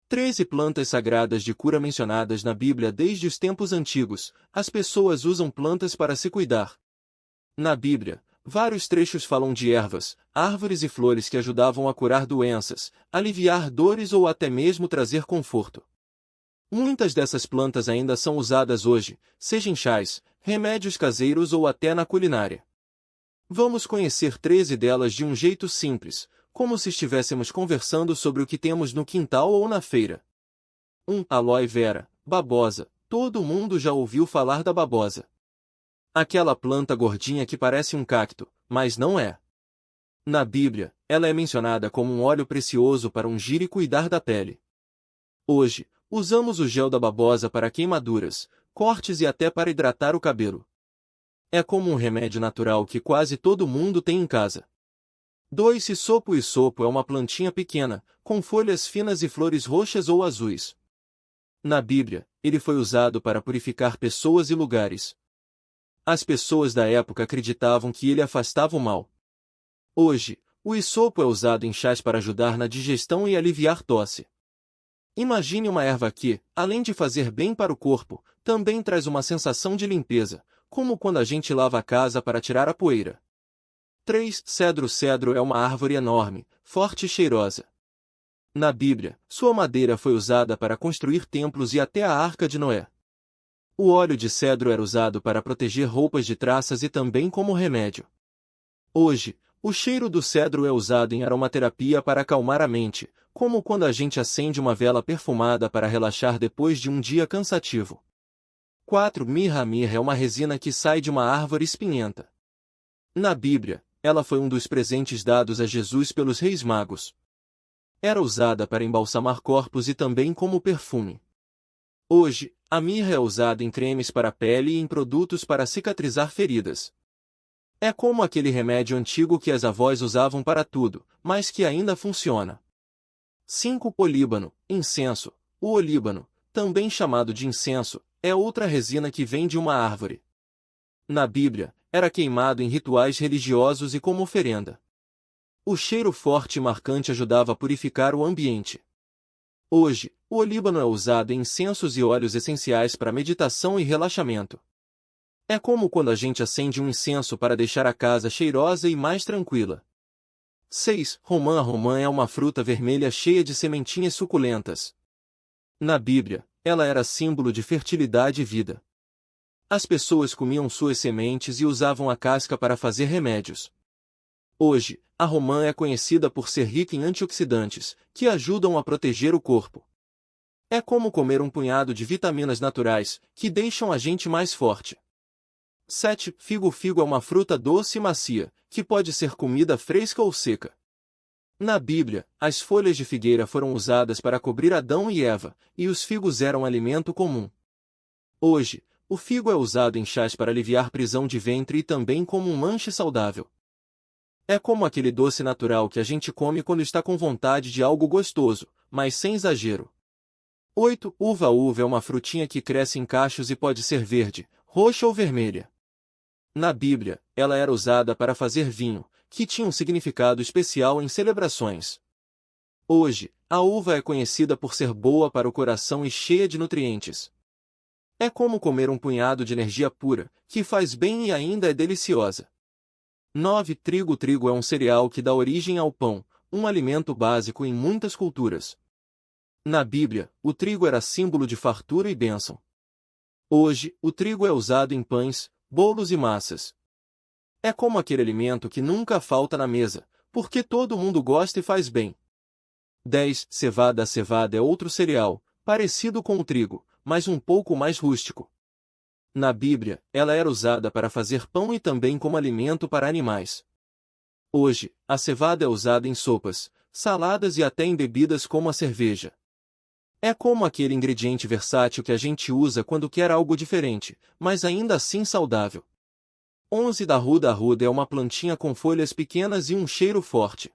13 plantas sagradas de cura mencionadas na Bíblia desde os tempos antigos. As pessoas usam plantas para se cuidar. Na Bíblia, vários trechos falam de ervas, árvores e flores que ajudavam a curar doenças, aliviar dores ou até mesmo trazer conforto. Muitas dessas plantas ainda são usadas hoje, seja em chás, remédios caseiros ou até na culinária. Vamos conhecer 13 delas de um jeito simples, como se estivéssemos conversando sobre o que temos no quintal ou na feira. 1. Aloe vera, babosa. Todo mundo já ouviu falar da babosa. Aquela planta gordinha que parece um cacto, mas não é. Na Bíblia, ela é mencionada como um óleo precioso para ungir e cuidar da pele. Hoje, usamos o gel da babosa para queimaduras, cortes e até para hidratar o cabelo. É como um remédio natural que quase todo mundo tem em casa. 2. Isopo. Isopo é uma plantinha pequena, com folhas finas e flores roxas ou azuis. Na Bíblia, ele foi usado para purificar pessoas e lugares. As pessoas da época acreditavam que ele afastava o mal. Hoje, o isopo é usado em chás para ajudar na digestão e aliviar tosse. Imagine uma erva que, além de fazer bem para o corpo, também traz uma sensação de limpeza, como quando a gente lava a casa para tirar a poeira. 3. Cedro. Cedro é uma árvore enorme, forte e cheirosa. Na Bíblia, sua madeira foi usada para construir templos e até a Arca de Noé. O óleo de cedro era usado para proteger roupas de traças e também como remédio. Hoje, o cheiro do cedro é usado em aromaterapia para acalmar a mente, como quando a gente acende uma vela perfumada para relaxar depois de um dia cansativo. 4. Mirra. A mirra é uma resina que sai de uma árvore espinhenta. Na Bíblia, ela foi um dos presentes dados a Jesus pelos reis magos. Era usada para embalsamar corpos e também como perfume. Hoje, a mirra é usada em cremes para a pele e em produtos para cicatrizar feridas. É como aquele remédio antigo que as avós usavam para tudo, mas que ainda funciona. 5. Olíbano, incenso. O olíbano, também chamado de incenso, é outra resina que vem de uma árvore. Na Bíblia, era queimado em rituais religiosos e como oferenda. O cheiro forte e marcante ajudava a purificar o ambiente. Hoje, o olíbano é usado em incensos e óleos essenciais para meditação e relaxamento. É como quando a gente acende um incenso para deixar a casa cheirosa e mais tranquila. 6. Romã. A romã é uma fruta vermelha cheia de sementinhas suculentas. Na Bíblia, ela era símbolo de fertilidade e vida. As pessoas comiam suas sementes e usavam a casca para fazer remédios. Hoje, a romã é conhecida por ser rica em antioxidantes, que ajudam a proteger o corpo. É como comer um punhado de vitaminas naturais, que deixam a gente mais forte. 7. Figo. Figo é uma fruta doce e macia, que pode ser comida fresca ou seca. Na Bíblia, as folhas de figueira foram usadas para cobrir Adão e Eva, e os figos eram alimento comum. Hoje, o figo é usado em chás para aliviar prisão de ventre e também como um lanche saudável. É como aquele doce natural que a gente come quando está com vontade de algo gostoso, mas sem exagero. 8. Uva. A uva é uma frutinha que cresce em cachos e pode ser verde, roxa ou vermelha. Na Bíblia, ela era usada para fazer vinho, que tinha um significado especial em celebrações. Hoje, a uva é conhecida por ser boa para o coração e cheia de nutrientes. É como comer um punhado de energia pura, que faz bem e ainda é deliciosa. 9. Trigo. Trigo é um cereal que dá origem ao pão, um alimento básico em muitas culturas. Na Bíblia, o trigo era símbolo de fartura e bênção. Hoje, o trigo é usado em pães, bolos e massas. É como aquele alimento que nunca falta na mesa, porque todo mundo gosta e faz bem. 10. Cevada. A cevada é outro cereal, parecido com o trigo, mas um pouco mais rústico. Na Bíblia, ela era usada para fazer pão e também como alimento para animais. Hoje, a cevada é usada em sopas, saladas e até em bebidas como a cerveja. É como aquele ingrediente versátil que a gente usa quando quer algo diferente, mas ainda assim saudável. 11. Da arruda. A arruda é uma plantinha com folhas pequenas e um cheiro forte.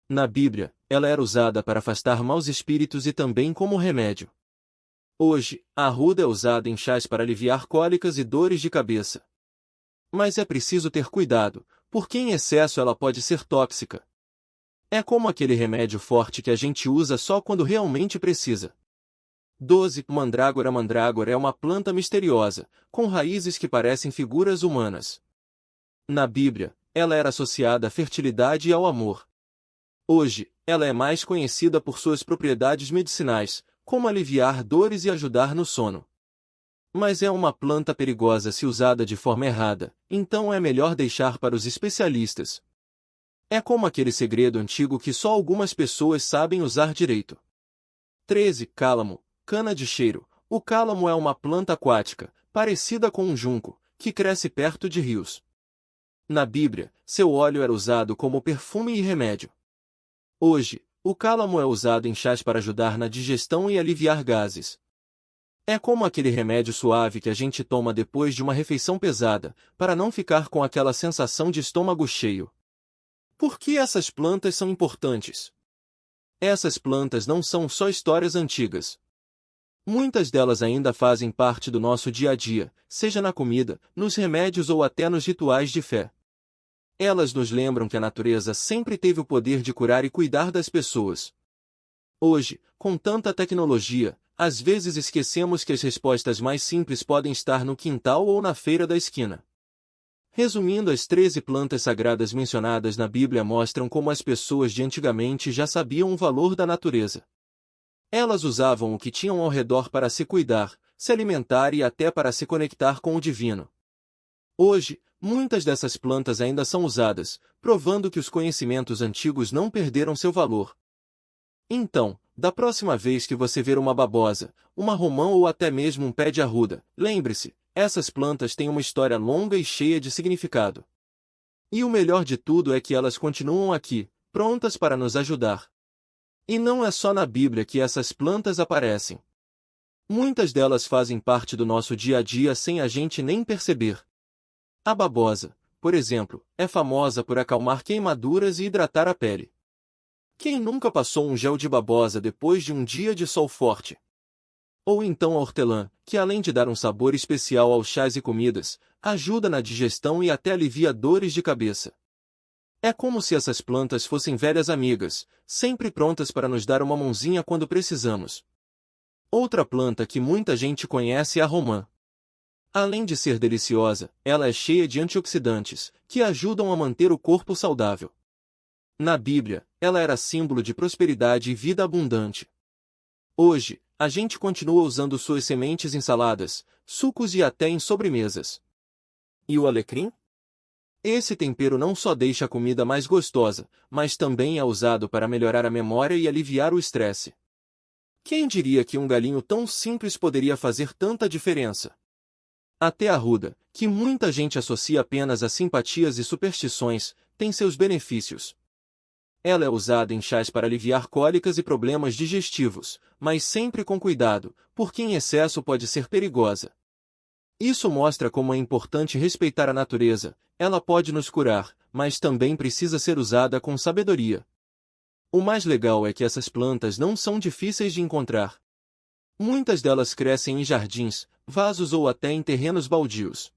Na Bíblia, ela era usada para afastar maus espíritos e também como remédio. Hoje, a arruda é usada em chás para aliviar cólicas e dores de cabeça. Mas é preciso ter cuidado, porque em excesso ela pode ser tóxica. É como aquele remédio forte que a gente usa só quando realmente precisa. 12. Mandrágora. Mandrágora é uma planta misteriosa, com raízes que parecem figuras humanas. Na Bíblia, ela era associada à fertilidade e ao amor. Hoje, ela é mais conhecida por suas propriedades medicinais, como aliviar dores e ajudar no sono. Mas é uma planta perigosa se usada de forma errada, então é melhor deixar para os especialistas. É como aquele segredo antigo que só algumas pessoas sabem usar direito. 13. Cálamo, cana de cheiro. O cálamo é uma planta aquática, parecida com um junco, que cresce perto de rios. Na Bíblia, seu óleo era usado como perfume e remédio. Hoje, o cálamo é usado em chás para ajudar na digestão e aliviar gases. É como aquele remédio suave que a gente toma depois de uma refeição pesada, para não ficar com aquela sensação de estômago cheio. Por que essas plantas são importantes? Essas plantas não são só histórias antigas. Muitas delas ainda fazem parte do nosso dia a dia, seja na comida, nos remédios ou até nos rituais de fé. Elas nos lembram que a natureza sempre teve o poder de curar e cuidar das pessoas. Hoje, com tanta tecnologia, às vezes esquecemos que as respostas mais simples podem estar no quintal ou na feira da esquina. Resumindo, as 13 plantas sagradas mencionadas na Bíblia mostram como as pessoas de antigamente já sabiam o valor da natureza. Elas usavam o que tinham ao redor para se cuidar, se alimentar e até para se conectar com o divino. Hoje, muitas dessas plantas ainda são usadas, provando que os conhecimentos antigos não perderam seu valor. Então, da próxima vez que você ver uma babosa, uma romã ou até mesmo um pé de arruda, lembre-se, essas plantas têm uma história longa e cheia de significado. E o melhor de tudo é que elas continuam aqui, prontas para nos ajudar. E não é só na Bíblia que essas plantas aparecem. Muitas delas fazem parte do nosso dia a dia sem a gente nem perceber. A babosa, por exemplo, é famosa por acalmar queimaduras e hidratar a pele. Quem nunca passou um gel de babosa depois de um dia de sol forte? Ou então a hortelã, que além de dar um sabor especial aos chás e comidas, ajuda na digestão e até alivia dores de cabeça. É como se essas plantas fossem velhas amigas, sempre prontas para nos dar uma mãozinha quando precisamos. Outra planta que muita gente conhece é a romã. Além de ser deliciosa, ela é cheia de antioxidantes, que ajudam a manter o corpo saudável. Na Bíblia, ela era símbolo de prosperidade e vida abundante. Hoje, a gente continua usando suas sementes em saladas, sucos e até em sobremesas. E o alecrim? Esse tempero não só deixa a comida mais gostosa, mas também é usado para melhorar a memória e aliviar o estresse. Quem diria que um galinho tão simples poderia fazer tanta diferença? Até a arruda, que muita gente associa apenas a simpatias e superstições, tem seus benefícios. Ela é usada em chás para aliviar cólicas e problemas digestivos, mas sempre com cuidado, porque em excesso pode ser perigosa. Isso mostra como é importante respeitar a natureza. Ela pode nos curar, mas também precisa ser usada com sabedoria. O mais legal é que essas plantas não são difíceis de encontrar. Muitas delas crescem em jardins, vasos ou até em terrenos baldios.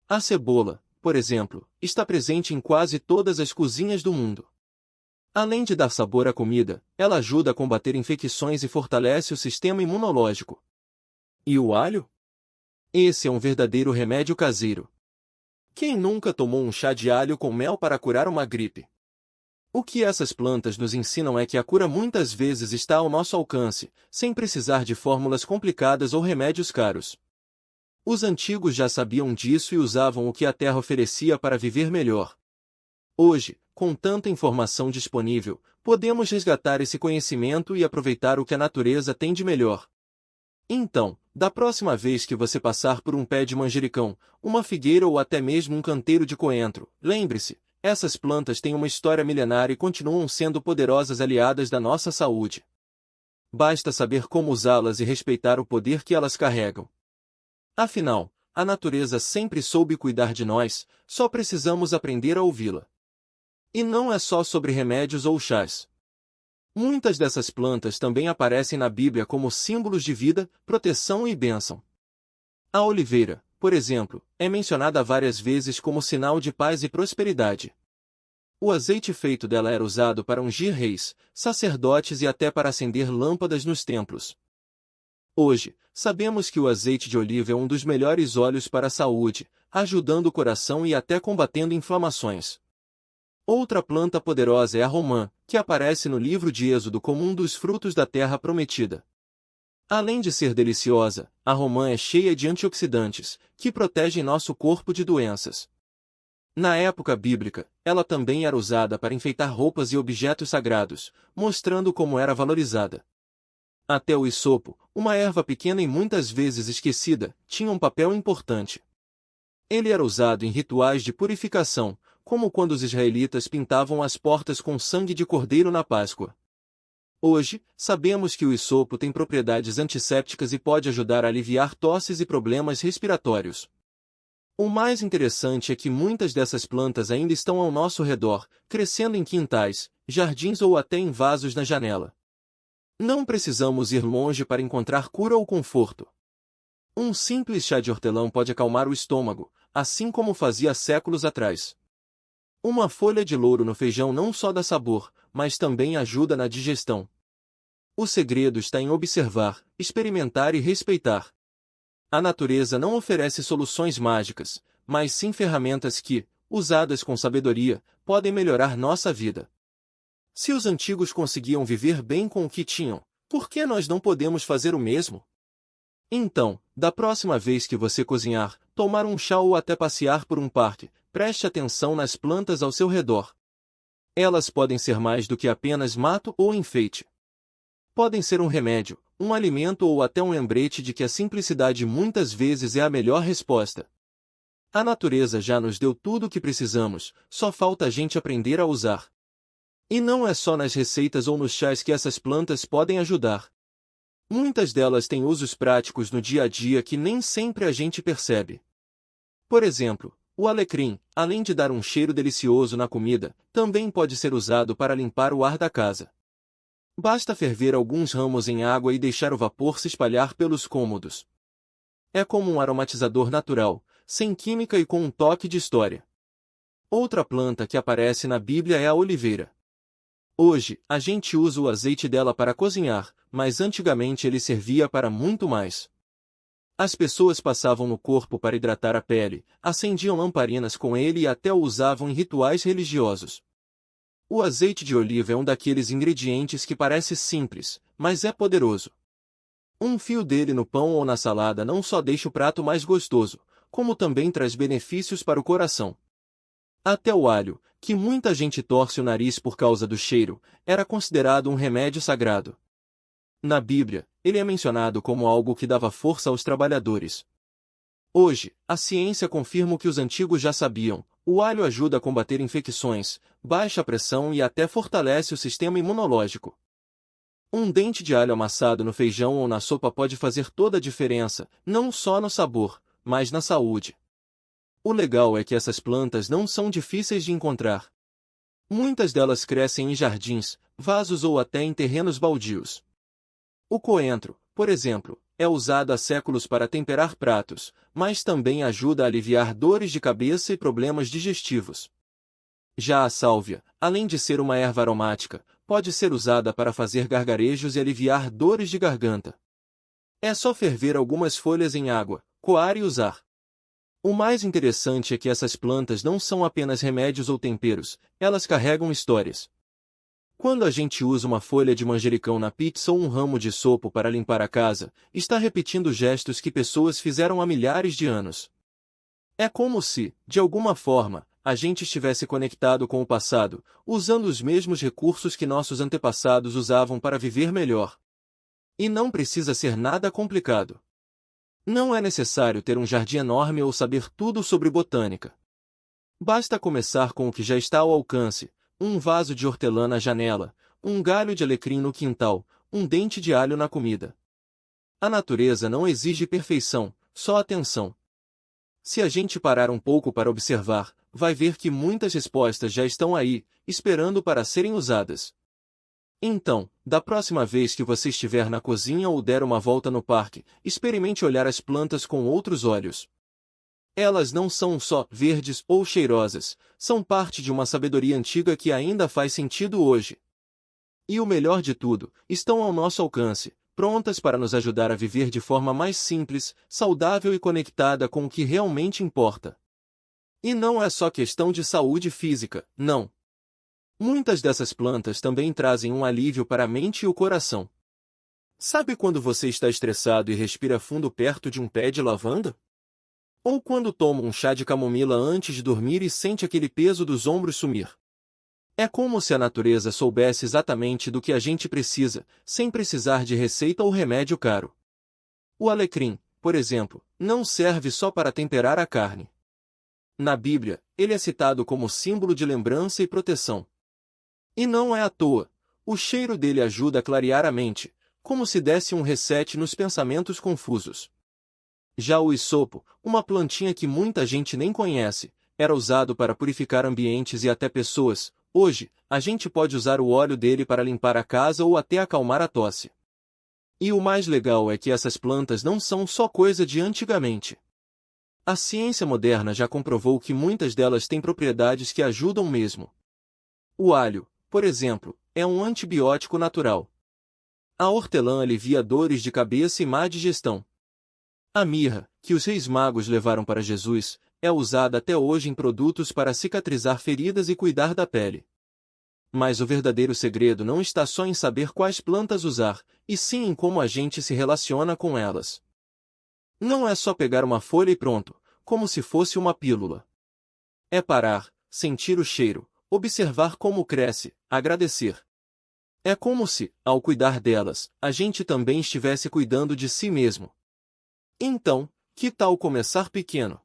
A cebola, por exemplo, está presente em quase todas as cozinhas do mundo. Além de dar sabor à comida, ela ajuda a combater infecções e fortalece o sistema imunológico. E o alho? Esse é um verdadeiro remédio caseiro. Quem nunca tomou um chá de alho com mel para curar uma gripe? O que essas plantas nos ensinam é que a cura muitas vezes está ao nosso alcance, sem precisar de fórmulas complicadas ou remédios caros. Os antigos já sabiam disso e usavam o que a terra oferecia para viver melhor. Hoje, com tanta informação disponível, podemos resgatar esse conhecimento e aproveitar o que a natureza tem de melhor. Então, da próxima vez que você passar por um pé de manjericão, uma figueira ou até mesmo um canteiro de coentro, lembre-se, essas plantas têm uma história milenar e continuam sendo poderosas aliadas da nossa saúde. Basta saber como usá-las e respeitar o poder que elas carregam. Afinal, a natureza sempre soube cuidar de nós, só precisamos aprender a ouvi-la. E não é só sobre remédios ou chás. Muitas dessas plantas também aparecem na Bíblia como símbolos de vida, proteção e bênção. A oliveira, por exemplo, é mencionada várias vezes como sinal de paz e prosperidade. O azeite feito dela era usado para ungir reis, sacerdotes e até para acender lâmpadas nos templos. Hoje, sabemos que o azeite de oliva é um dos melhores óleos para a saúde, ajudando o coração e até combatendo inflamações. Outra planta poderosa é a romã, que aparece no livro de Êxodo como um dos frutos da terra prometida. Além de ser deliciosa, a romã é cheia de antioxidantes, que protegem nosso corpo de doenças. Na época bíblica, ela também era usada para enfeitar roupas e objetos sagrados, mostrando como era valorizada. Até o hisopo, uma erva pequena e muitas vezes esquecida, tinha um papel importante. Ele era usado em rituais de purificação, como quando os israelitas pintavam as portas com sangue de cordeiro na Páscoa. Hoje, sabemos que o hisopo tem propriedades antissépticas e pode ajudar a aliviar tosses e problemas respiratórios. O mais interessante é que muitas dessas plantas ainda estão ao nosso redor, crescendo em quintais, jardins ou até em vasos na janela. Não precisamos ir longe para encontrar cura ou conforto. Um simples chá de hortelã pode acalmar o estômago, assim como fazia séculos atrás. Uma folha de louro no feijão não só dá sabor, mas também ajuda na digestão. O segredo está em observar, experimentar e respeitar. A natureza não oferece soluções mágicas, mas sim ferramentas que, usadas com sabedoria, podem melhorar nossa vida. Se os antigos conseguiam viver bem com o que tinham, por que nós não podemos fazer o mesmo? Então, da próxima vez que você cozinhar, tomar um chá ou até passear por um parque, preste atenção nas plantas ao seu redor. Elas podem ser mais do que apenas mato ou enfeite. Podem ser um remédio, um alimento ou até um lembrete de que a simplicidade muitas vezes é a melhor resposta. A natureza já nos deu tudo o que precisamos, só falta a gente aprender a usar. E não é só nas receitas ou nos chás que essas plantas podem ajudar. Muitas delas têm usos práticos no dia a dia que nem sempre a gente percebe. Por exemplo, o alecrim, além de dar um cheiro delicioso na comida, também pode ser usado para limpar o ar da casa. Basta ferver alguns ramos em água e deixar o vapor se espalhar pelos cômodos. É como um aromatizador natural, sem química e com um toque de história. Outra planta que aparece na Bíblia é a oliveira. Hoje, a gente usa o azeite dela para cozinhar, mas antigamente ele servia para muito mais. As pessoas passavam no corpo para hidratar a pele, acendiam lamparinas com ele e até o usavam em rituais religiosos. O azeite de oliva é um daqueles ingredientes que parece simples, mas é poderoso. Um fio dele no pão ou na salada não só deixa o prato mais gostoso, como também traz benefícios para o coração. Até o alho, que muita gente torce o nariz por causa do cheiro, era considerado um remédio sagrado. Na Bíblia, ele é mencionado como algo que dava força aos trabalhadores. Hoje, a ciência confirma o que os antigos já sabiam: o alho ajuda a combater infecções, baixa a pressão e até fortalece o sistema imunológico. Um dente de alho amassado no feijão ou na sopa pode fazer toda a diferença, não só no sabor, mas na saúde. O legal é que essas plantas não são difíceis de encontrar. Muitas delas crescem em jardins, vasos ou até em terrenos baldios. O coentro, por exemplo, é usado há séculos para temperar pratos, mas também ajuda a aliviar dores de cabeça e problemas digestivos. Já a sálvia, além de ser uma erva aromática, pode ser usada para fazer gargarejos e aliviar dores de garganta. É só ferver algumas folhas em água, coar e usar. O mais interessante é que essas plantas não são apenas remédios ou temperos, elas carregam histórias. Quando a gente usa uma folha de manjericão na pizza ou um ramo de sopo para limpar a casa, está repetindo gestos que pessoas fizeram há milhares de anos. É como se, de alguma forma, a gente estivesse conectado com o passado, usando os mesmos recursos que nossos antepassados usavam para viver melhor. E não precisa ser nada complicado. Não é necessário ter um jardim enorme ou saber tudo sobre botânica. Basta começar com o que já está ao alcance: um vaso de hortelã na janela, um galho de alecrim no quintal, um dente de alho na comida. A natureza não exige perfeição, só atenção. Se a gente parar um pouco para observar, vai ver que muitas respostas já estão aí, esperando para serem usadas. Então, da próxima vez que você estiver na cozinha ou der uma volta no parque, experimente olhar as plantas com outros olhos. Elas não são só verdes ou cheirosas, são parte de uma sabedoria antiga que ainda faz sentido hoje. E o melhor de tudo, estão ao nosso alcance, prontas para nos ajudar a viver de forma mais simples, saudável e conectada com o que realmente importa. E não é só questão de saúde física, não. Muitas dessas plantas também trazem um alívio para a mente e o coração. Sabe quando você está estressado e respira fundo perto de um pé de lavanda? Ou quando toma um chá de camomila antes de dormir e sente aquele peso dos ombros sumir? É como se a natureza soubesse exatamente do que a gente precisa, sem precisar de receita ou remédio caro. O alecrim, por exemplo, não serve só para temperar a carne. Na Bíblia, ele é citado como símbolo de lembrança e proteção. E não é à toa. O cheiro dele ajuda a clarear a mente, como se desse um reset nos pensamentos confusos. Já o isopo, uma plantinha que muita gente nem conhece, era usado para purificar ambientes e até pessoas. Hoje, a gente pode usar o óleo dele para limpar a casa ou até acalmar a tosse. E o mais legal é que essas plantas não são só coisa de antigamente. A ciência moderna já comprovou que muitas delas têm propriedades que ajudam mesmo. O alho, por exemplo, é um antibiótico natural. A hortelã alivia dores de cabeça e má digestão. A mirra, que os reis magos levaram para Jesus, é usada até hoje em produtos para cicatrizar feridas e cuidar da pele. Mas o verdadeiro segredo não está só em saber quais plantas usar, e sim em como a gente se relaciona com elas. Não é só pegar uma folha e pronto, como se fosse uma pílula. É parar, sentir o cheiro, observar como cresce, agradecer. É como se, ao cuidar delas, a gente também estivesse cuidando de si mesmo. Então, que tal começar pequeno?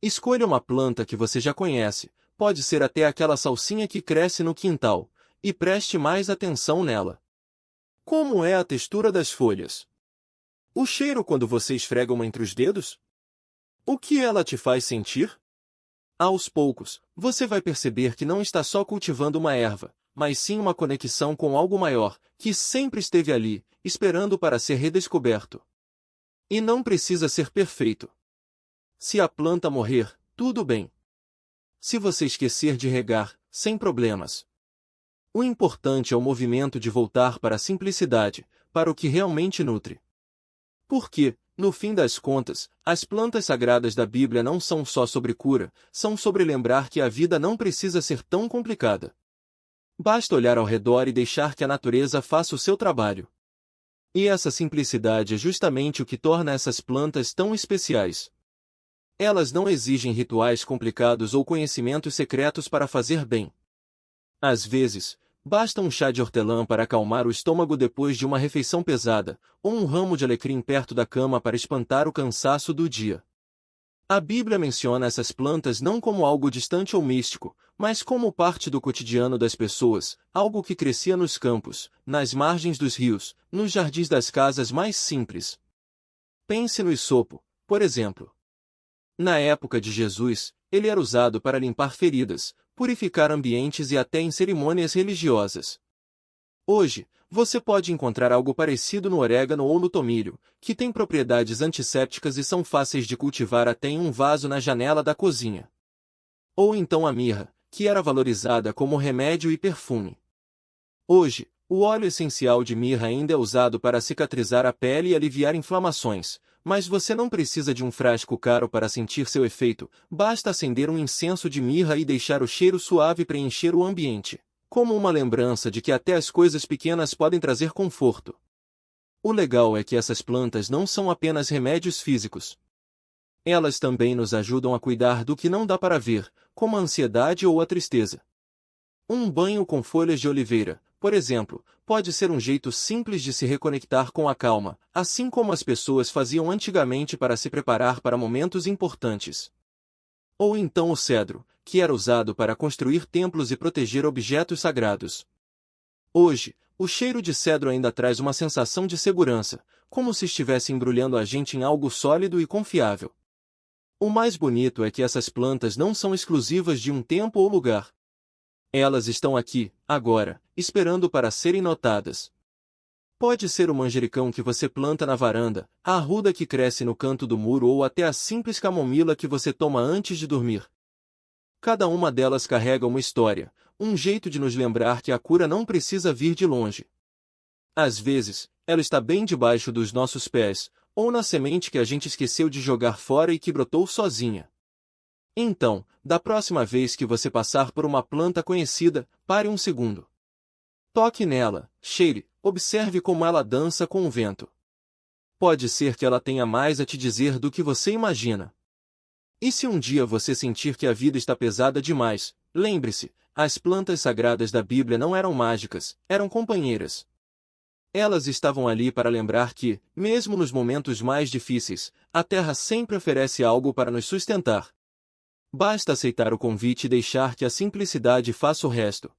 Escolha uma planta que você já conhece, pode ser até aquela salsinha que cresce no quintal, e preste mais atenção nela. Como é a textura das folhas? O cheiro quando você esfrega uma entre os dedos? O que ela te faz sentir? Aos poucos, você vai perceber que não está só cultivando uma erva, mas sim uma conexão com algo maior, que sempre esteve ali, esperando para ser redescoberto. E não precisa ser perfeito. Se a planta morrer, tudo bem. Se você esquecer de regar, sem problemas. O importante é o movimento de voltar para a simplicidade, para o que realmente nutre. Porque, no fim das contas, as plantas sagradas da Bíblia não são só sobre cura, são sobre lembrar que a vida não precisa ser tão complicada. Basta olhar ao redor e deixar que a natureza faça o seu trabalho. E essa simplicidade é justamente o que torna essas plantas tão especiais. Elas não exigem rituais complicados ou conhecimentos secretos para fazer bem. Às vezes, basta um chá de hortelã para acalmar o estômago depois de uma refeição pesada, ou um ramo de alecrim perto da cama para espantar o cansaço do dia. A Bíblia menciona essas plantas não como algo distante ou místico, mas como parte do cotidiano das pessoas, algo que crescia nos campos, nas margens dos rios, nos jardins das casas mais simples. Pense no isopo, por exemplo. Na época de Jesus, ele era usado para limpar feridas, purificar ambientes e até em cerimônias religiosas. Hoje, você pode encontrar algo parecido no orégano ou no tomilho, que tem propriedades antissépticas e são fáceis de cultivar até em um vaso na janela da cozinha. Ou então a mirra, que era valorizada como remédio e perfume. Hoje, o óleo essencial de mirra ainda é usado para cicatrizar a pele e aliviar inflamações, mas você não precisa de um frasco caro para sentir seu efeito, basta acender um incenso de mirra e deixar o cheiro suave preencher o ambiente, como uma lembrança de que até as coisas pequenas podem trazer conforto. O legal é que essas plantas não são apenas remédios físicos. Elas também nos ajudam a cuidar do que não dá para ver, como a ansiedade ou a tristeza. Um banho com folhas de oliveira, por exemplo, pode ser um jeito simples de se reconectar com a calma, assim como as pessoas faziam antigamente para se preparar para momentos importantes. Ou então o cedro, que era usado para construir templos e proteger objetos sagrados. Hoje, o cheiro de cedro ainda traz uma sensação de segurança, como se estivesse embrulhando a gente em algo sólido e confiável. O mais bonito é que essas plantas não são exclusivas de um tempo ou lugar. Elas estão aqui, agora, esperando para serem notadas. Pode ser o manjericão que você planta na varanda, a arruda que cresce no canto do muro ou até a simples camomila que você toma antes de dormir. Cada uma delas carrega uma história, um jeito de nos lembrar que a cura não precisa vir de longe. Às vezes, ela está bem debaixo dos nossos pés, ou na semente que a gente esqueceu de jogar fora e que brotou sozinha. Então, da próxima vez que você passar por uma planta conhecida, pare um segundo. Toque nela, cheire, observe como ela dança com o vento. Pode ser que ela tenha mais a te dizer do que você imagina. E se um dia você sentir que a vida está pesada demais, lembre-se, as plantas sagradas da Bíblia não eram mágicas, eram companheiras. Elas estavam ali para lembrar que, mesmo nos momentos mais difíceis, a terra sempre oferece algo para nos sustentar. Basta aceitar o convite e deixar que a simplicidade faça o resto.